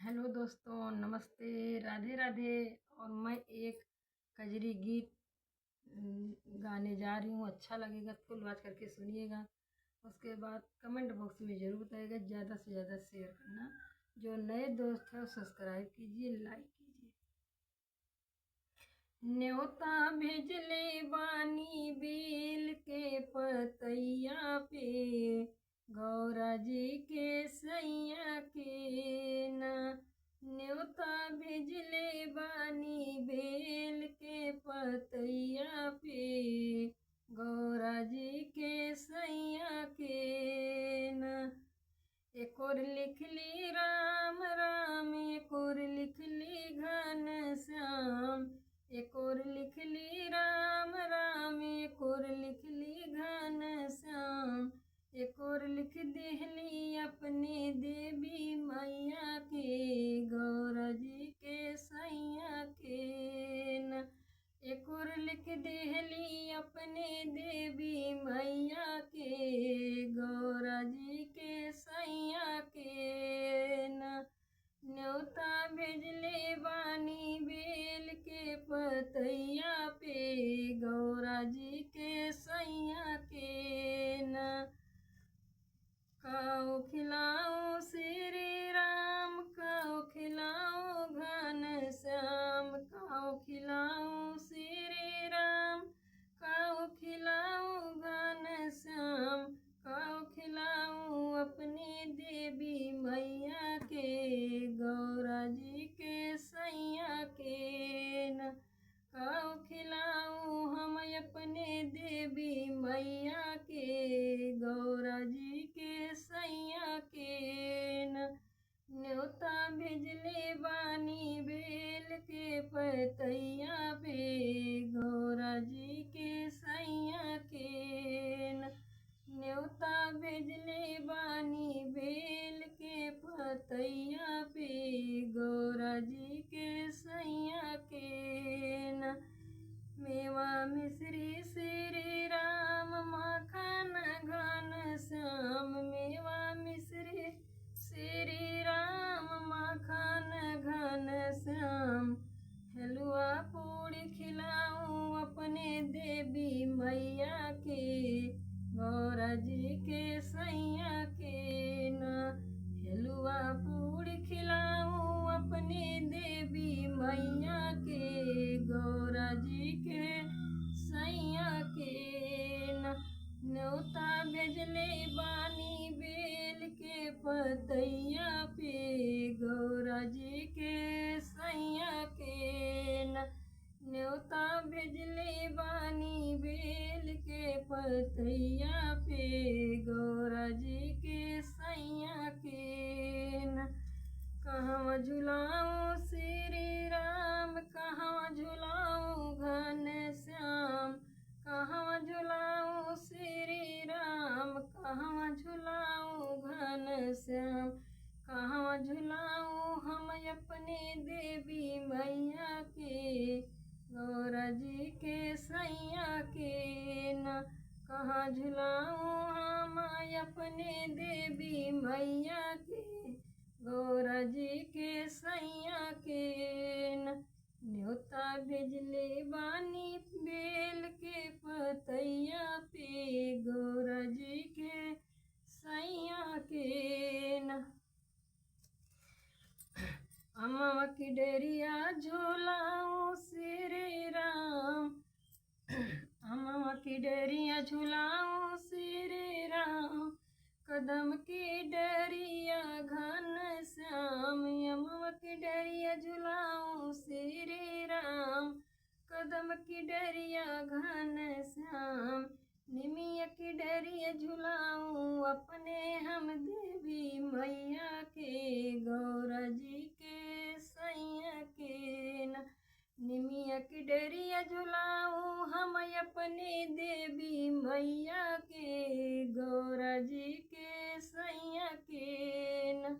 Hello दोस्तों, नमस्ते, राधे राधे। और मैं एक कजरी गीत गाने जा रही हूँ। अच्छा लगेगा तो फुल वॉच करके सुनिएगा। उसके बाद कमेंट बॉक्स में ज़रूर बताइएगा, ज़्यादा से ज़्यादा शेयर करना। जो नए दोस्त हैं सब्सक्राइब कीजिए, लाइक कीजिए। न्योता भेजले बानी बेल के पतैया पे, गौरा जी के सैया के ना। न्योता भेजले बानी बेल के पतैया पे, गौरा जी के सैया के ना। एक और लिख ली राम राम, एक और लिख ली घन श्याम। एक और लिख ली राम राम, एक और लिख ली घन श्याम। एक और लिख देहली अपने देवी मैया के, गौरा जी के सैया के न। एक और लिख देहली अपने देवी मैया के, गौरा जी के सैया के न। न्योता भेजले बानी बेल के पतैया पे, गौरा जी के सैया के न। काओ खिलाओ श्री राम, काओ खिलाओ घन श्याम। काओ खिलाओ श्री राम, काओ खिलाओ घन श्याम। काओ खिलाओ अपनी देवी मैया के, गौरा जी के सैया के न। काओ खिलाऊं हम अपने देवी मैया के, गौरा जी के सैया के न। न्योता भेजले बानी बेल के पतैया पे, गौरा जी के सैया के न। न्योता भेजले बानी बेल के पतैया पे, गौरा जी के सैया के न। मेवा मिश्री श्री राम, माखन घन श्याम। मेवा मिश्री श्री राम, माखन घन श्याम। हलवा पूड़ी खिलाऊं अपने देवी मैया के, गौरा जी के सैया के न। हलवा पूड़ी खिलाऊं अपने देवी मैया के, गौरा जी के सैया के न। न्योता भेजले बानी बेल के पतैया पे, गौरा जी के सैया के न। न्योता भेजले बानी बेल के पतैया पे, गौरा जी के सैया के न। कहवा झुलाऊं श्री राम, कहवा झुलाऊं घन श्याम। कहवा झुलाऊं श्री राम, कहवा झुलाऊं घन श्याम। कहवा झुलाऊं हम अपने देवी मैया के, गौरा जी के सैया के न। कहाँ झुलाऊं हम अपने देवी मैया के, गौरा जी के सैया के न। न्योता भेजले बानी बेल के पतैया पे, गौरा जी के सैया के न। अमवा की डरिया झूलाऊं श्री राम, अमवा की डरिया झूलाऊं श्री राम। कदम की डरिया घन श्याम, अमवा की डरिया झूलाऊं श्री राम। कदम की डरिया घन श्याम। निमिया की डरिया झुलाऊं अपने हम देवी मैया के, गौरा जी के सैया के न। निमिया की डरिया झुलाऊं हम अपने देवी मैया के, गौरा जी के सैया के न।